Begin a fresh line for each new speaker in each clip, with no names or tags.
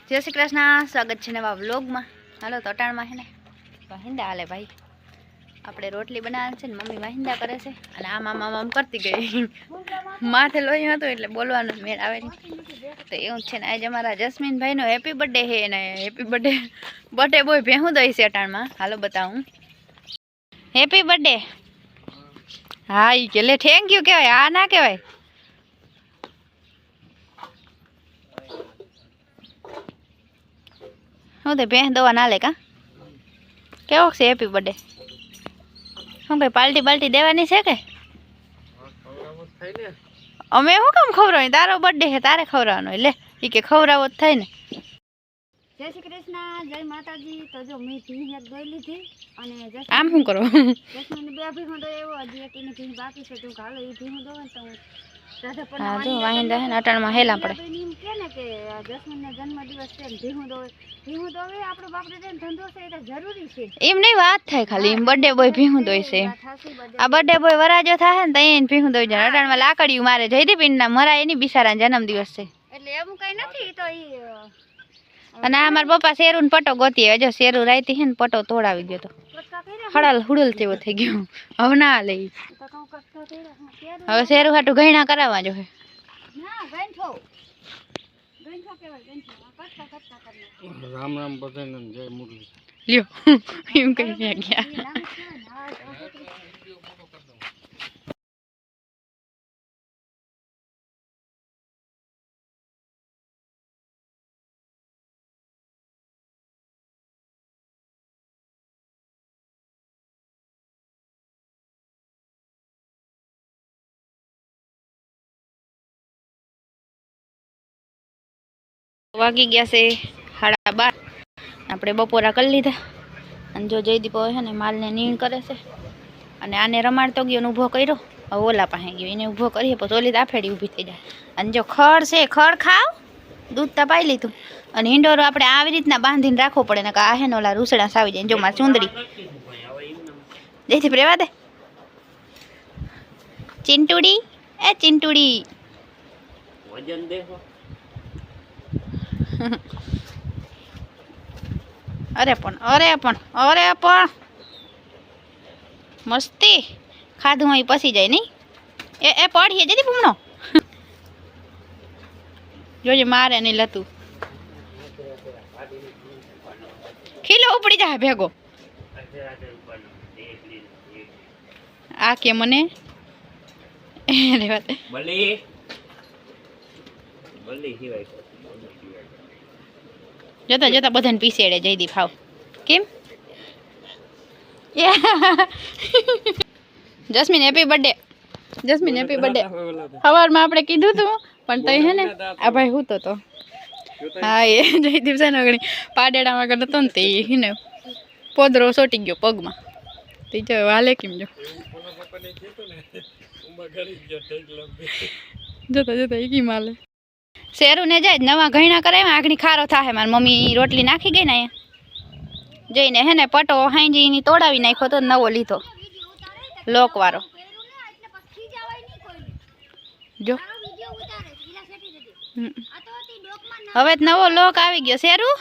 जय श्री कृष्ण। स्वागत है नवा व्लॉग में। हालो तो अटाण में है ने वाहिंदा हाले भाई। આપણે રોટલી બનાવે છે ને મમ્મી વાહિંદા કરે છે અને આમ આમ આમ આમ કરતી ગઈ માથે લોહી હતું એટલે બોલવાનો મેળ આવે નહીં તો એવું છે ને આજે અમારા જસ્મીનભાઈનો હેપી બર્થડે છે અને હેપી બર્થડે બોય ભેહું દઈ છે અટાણમાં। હાલો બતાવું હેપી બર્થડે। હા ઈ કે લે થેન્ક યુ કહેવાય, આ ના કહેવાય। હું તો ભેહ દવા ના લે કા કેવો છે હેપી બર્થડે? શું કઈ પાર્ટી બાલ્ટી દેવાની છે કે અમે શું કામ ખવડાવી? તારો બર્થડે છે તારે ખવડાવવાનો લે ઈ કે ખવડાવો જ થાય ને।
જય શ્રી કૃષ્ણ, જય માતાજી। તો જો મેં ભીંગ એક દોઈ લીધી અને
આમ શું કરો?
જસ્મીન બે ભીંગો દોઈ એવો હજી એક એની ભીંગ બાકી છે તો હાલો એ ભીંગ દોવે તો
હા જો વાહિંદા હે ને અટાણમાં હેલા પડે
એમ કે ને કે જસ્મીનનો જન્મદિવસ છે ને ભીંગ દોવે આપણો બાપરે ને ધંધો છે એટલે જરૂરી છે
એમ નહીં વાત થાય ખાલી એમ બર્થડે બોય ભીહું દોય છે આ બર્થડે બોય વરાજો થાય ને તો એને ભીહું દોઈ જાય અટાણમાં લાકડીયું મારે જયદીપીનના મરા એની બિચારાનો જન્મદિવસ છે
એટલે એવું કઈ નથી તો ઈ
અને આ મારા પપ્પા શેરું પટો ગોતી જો શેરું રાઈતી હે ને પટો તોડાવી ગયો તો હડલ હુડલ જેવો થઈ ગયો હવે ના લઈ હવે શેરું હાટું ગયણા કરાવવા જો હે
રામ રામ બધાને જય મુરલી
લ્યો એમ કઈ ગયા વાગી ગયા છે 12:30 આપણે બપોરા કરી લીધા અને જો જયદીપો છે ને માલને નીણ કરે છે અને આને રમાડતો ગયો ને ઊભો કર્યો હવે ઓલા પાસે ગયો એને ઊભો કરીએ પછી ઓલી દાફેડી ઊભી થઈ જાય અને જો ખડ છે ખડ ખાવ દૂધ તપાઈ લીધું અને હિંડોરો આપણે આવી રીતના બાંધીને રાખવો પડે ને કે આ હે ને ઓલા રૂસડા સાવી જાય જો મારી ચૂંદડી જયથી રેવા દે ચિંટુડી એ ચિંટુડી
વજન દેખો
અરે પણ મસ્તી ખાધું અહીં પસી જાય નહીં એ પડીએ જતી પૂમનો જોજે મારે નહીં લતું ખીલો ઉપડી જાય ભેગો આ કે મને જતા જતા બધાને પીસેડે જયદીપ હાવ કેમ jasmine happy birthday jasmine happy birthday સવારમાં આપણે કીધું તું પણ તઈ હે ને આ ભાઈ હું તો હા એ જયદીપ છે ને ઘણી પાડેડામાં કરતો હતો ને તે ને પોદરો સોટી ગયો પગમાં તે જો હાલે કેમ જો જતા જતા એ કેમ હાલે શેરું ને જાય નવા ઘયણા કરે આગણી ખારો થાય મારી મમ્મી રોટલી નાખી ગઈ ને અહીંયા જઈને હે ને પટો હાંજી તોડાવી નાખ્યો તો નવો લીધો લોક વાળો જો હવે નવો લોક આવી ગયો શેરું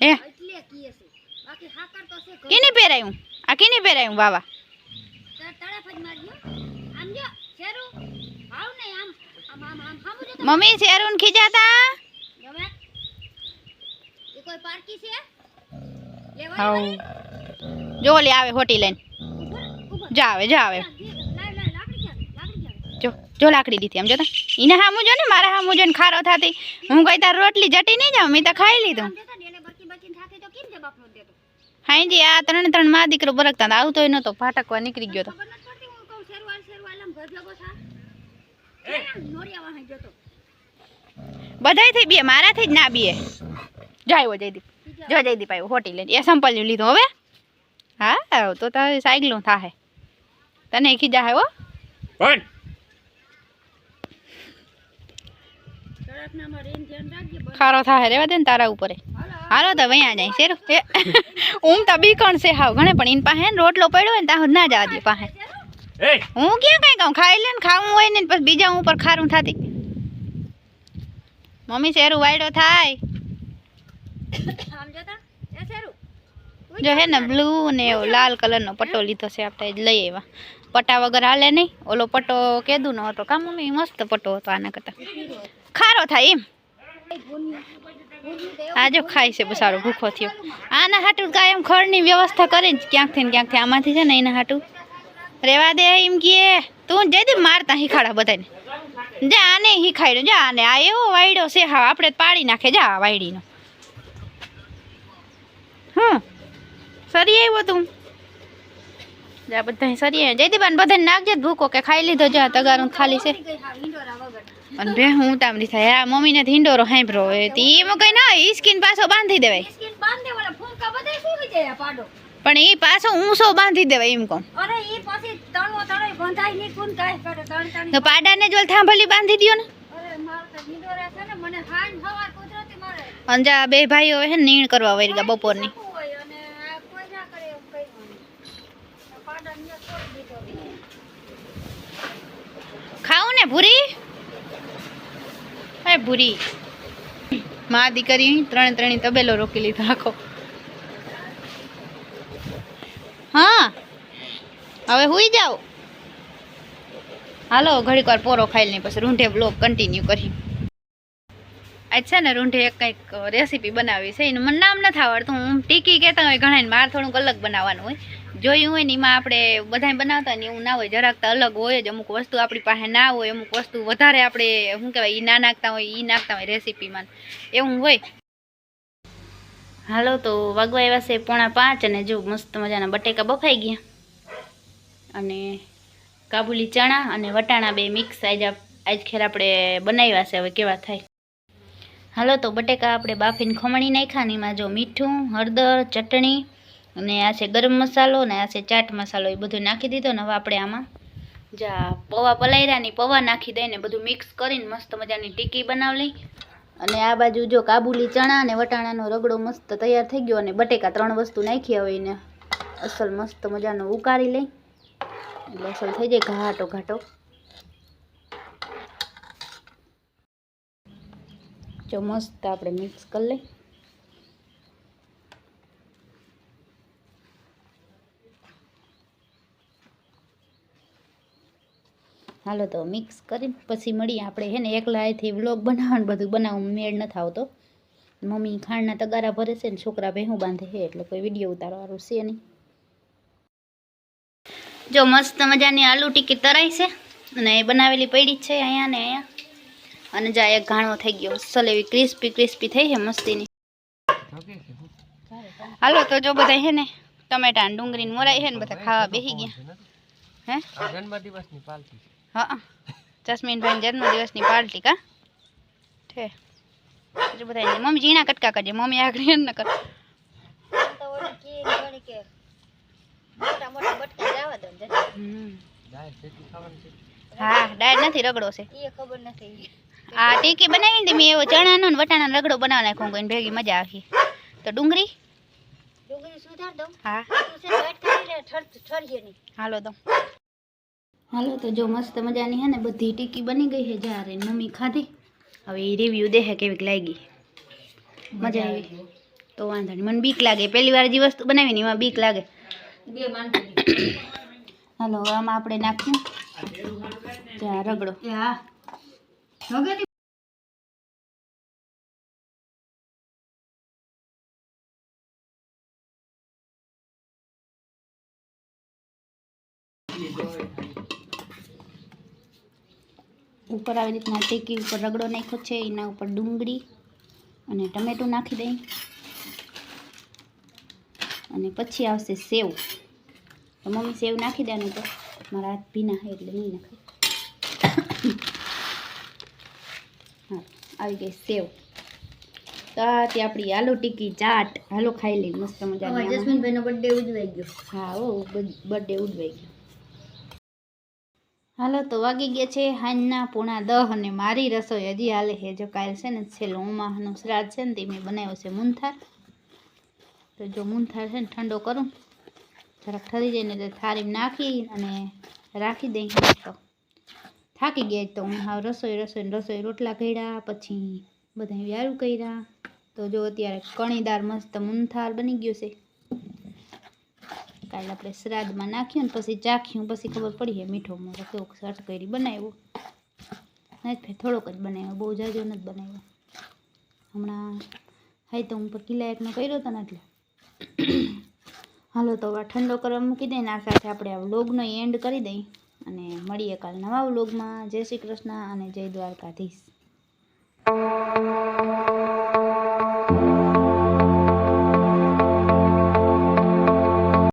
હે કીની પહેરાયું આ કીની પહેરાયું બાવા મમ્મી શેરું ખીજાતા જો લે આવે હોટી લઈને જાવે જો લાકડી દીધી આમ જોતા એને હામું જો ને મારા હામું જો ને ખારો થાતી હું કઈ તાર રોટલી જટી નહીં જાઉં મેં તો ખાઈ લીધું હાઈજી આ 3 માં દીકરો બરકતા આવતો નતો ફાટકવા નીકળી ગયો તો બધાયથી બે મારાથી જ ના બે જાયો જયદીપ જો જયદીપ આવ્યો હોટી લઈને એ સંપલ નું લીધું હવે હા તો તારે સાયકલું થાહે તને ખીજા હે હો પણ ખારો થાહે રેવા દે ને તારા ઉપર હાલો તો વયા જાય શેરો ઊમ તો બીકણ છે હાવ ઘણે પણ ઇન પાસે રોટલો પડ્યો હોય ને ત્યાં ના જવા દે પાસે
એ
હું ક્યાં કઈ કહું ખાઈ લે ને ખાવું હોય ને પછી બીજા ઉપર ખારું થાતી મમ્મી શેરું વાયડો થાય
આમ જોતા એ શેરું
જો હે ને બ્લુ ને એવો લાલ કલરનો પટ્ટો લીધો છે આપણે લઈ આવ્યા પટ્ટા વગર હાલે નહીં ઓલો પટ્ટો કેદું નો હતો કા મમ્મી મસ્ત પટ્ટો હતો આના કરતા ખારો થાય એમ આજો ખાય છે સારો ભૂખો થયો આના હાટું કાયમ ખડની વ્યવસ્થા કરે જ ક્યાંકથી ને ક્યાંકથી આમાંથી છે ને એના હાટું રેવા દે એમ કે તું જઈ દે મારતા શીખાડા બધાને જા આને શીખાડ્યું જા આને આ એવો વાયડો છે હા આપણે પાડી નાખે જા આ વાયડીનો સરી આવ્યો તું જા બધા સરી આવ્યો જયદીબાન બધાને નાખજે ભૂકો કે ખાઈ લીધો જા તગારું ખાલી છે અને બે હું ઉતામળી થાય આ મમ્મીને હિંડોરો હાંભરો એમાં કઈ ના હોય સ્કીન પાછો બાંધી દેવાય પણ એ પાછો ઊંસો બાંધી દેવાય એમ કહું તો પાડાને જ થાંભલી બાંધી દો ને અંજા બે ભાઈઓ હે નીણ કરવા વળી ગયા બપોરની ખાવું ને ભૂરી હે ભૂરી માં દીકરી ત્રણે તબેલો રોકી લીધો આખો હા હવે હુઈ જાઓ હાલો ઘડીક વાર પોરો ખાઈ લઈ પછી રૂંઢે બ્લોગ કન્ટિન્યુ કરી આજ છે ને રૂંઢે એક કંઈક રેસીપી બનાવી છે એનું મને નામ નથી આવડતું હું ટીકી કહેતા હોય ઘણા મારે થોડુંક અલગ બનાવવાનું હોય જોયું હોય ને એમાં આપણે બધા બનાવતા ને એવું ના હોય જરાક તો અલગ હોય જ અમુક વસ્તુ આપણી પાસે ના હોય અમુક વસ્તુ વધારે આપણે શું કહેવાય એ ના નાખતા હોય એ નાખતા હોય રેસીપીમાં એવું હોય હાલો તો વાગવા આવ્યા છે 4:45 અને જો મસ્ત મજાના બટેકા બફાઈ ગયા અને કાબુલી ચણા અને વટાણા બે મિક્સ આજ ખેર આપણે બનાવ્યા છે હવે કેવા થાય હાલો તો બટેકા આપણે બાફીને ખમણી નાખ્યા ને એમાં જો મીઠું હળદર ચટણી અને આ છે ગરમ મસાલો ને આ છે ચાટ મસાલો એ બધું નાખી દીધો ને હવે આપણે આમાં જા પૌવા પલાયરાની પૌવા નાખી દઈને બધું મિક્સ કરીને મસ્ત મજાની ટીકી બનાવી લઈ અને આ બાજુ જો કાબુલી ચણા અને વટાણાનો રગડો મસ્ત તૈયાર થઈ ગયો અને બટેકા 3 વસ્તુ નાખી હવે એને અસલ મસ્ત મજાનો ઉકાળી લઈ એટલે અસલ થઈ જાય ઘાટો ઘાટો જો મસ્ત આપણે મિક્સ કરી લઈ હાલો તો મિક્સ કરી પછી મળીએ આપણે હે ને એકલા અહીંથી વ્લોગ બનાવવાનું બધું બનાવવાનું મેળ નથી આવતો મમ્મી ખાંડના તગારા ભરે છે ને છોકરા ભેહું બાંધે છે એટલે કોઈ વિડીયો ઉતારવાનું છે નહીં જો મસ્ત મજાની આલુ ટીકી તરાઈ છે અને એ બનાવેલી પડી જ છે અહીંયા ને અહીંયા અને જા એક ઘાણો થઈ ગયો અસલ એવી ક્રિસ્પી થઈ છે મસ્તીની હાલો તો જો બધા હે ને ટમેટા ને ડુંગળીને મોરાઈ છે ને બધા ખાવા બેસી ગયા હે
જન્મદિવસની પાર્ટી
હા જસ્મીનભાઈ જન્મદિવસની પાર્ટી કા છે જો બધા મમ્મી ઝીણા કટકા કરજે મમ્મી આગળ ન કર હા ડાયર નથી રગડો છે આ ટીકી બનાવી ને મેં એવો ચણાનો ને વટાણાનો રગડો બનાવી નાખ્યો કોઈને ભેગી મજા આવી તો ડુંગળી હા હાલો તો હાલો તો જો મસ્ત મજાની હે ને બધી ટીકી બની ગઈ છે જ્યારે મમ્મી ખાધી હવે એ રિવ્યુ દે છે કેવીક લાગી મજા આવી તો વાંધો નહીં મને બીક લાગે પહેલી વાર જે વસ્તુ બનાવી ને એમાં બીક લાગે હાલો આમાં આપણે નાખ્યું ત્યાં રગડો ઉપર આવી રીતના ટીકી ઉપર રગડો નાખ્યો છે એના ઉપર ડુંગળી અને ટમેટું નાખી દઈ અને પછી આવશે સેવ તો મમ્મી સેવ નાખી દે તો મારા હાથ ભીના છે એટલે નહીં નાખે હા આવી ગઈ સેવ તો ત્યાં આપણી આલુ ટીકી ચાટ હાલો ખાઈ લઈ મસ્ત મજા
જસ્મીનભાઈનો બર્થડે ઉજવાઈ ગયો
હા ઓ બર્થડે ઉજવાઈ ગયો હાલો તો વાગી ગયા છે હાંજના 9:30 અને મારી રસોઈ હજી હાલે છે જો કાલ છે ને છેલ્લો ઉમાનું શ્રાદ્ધ છે ને તે મેં બનાવ્યો છે મૂનથાર તો જો મૂનથાર છે ને ઠંડો કરું જરાક ઠરી જાય ને તો થાળીમાં નાખી અને રાખી દઈ તો થાકી ગયા તો હું હા રસોઈ રોટલા કર્યા પછી બધા વ્યારું કર્યા તો જો અત્યારે કણીદાર મસ્ત મૂનથાર બની ગયું છે. કાલે આપણે શ્રાદ્ધમાં નાખ્યું ને પછી ચાખ્યું પછી ખબર પડી છે મીઠો મોરો કેવો સટ કરી બનાવ્યો નથી થોડોક જ બનાવ્યો બહુ જાજો નથી બનાવ્યો હમણાં હાઈ તો હું પર કિલ્લા એકનો કર્યો હતો ને એટલે હાલો તો હવે ઠંડો કરવા મૂકી દઈએ ને આ સાથે આપણે આ વ્લોગનો એન્ડ કરી દઈ અને મળીએ કાલ નવા વ્લોગમાં. જય શ્રી કૃષ્ણ અને જય દ્વારકાધીશ.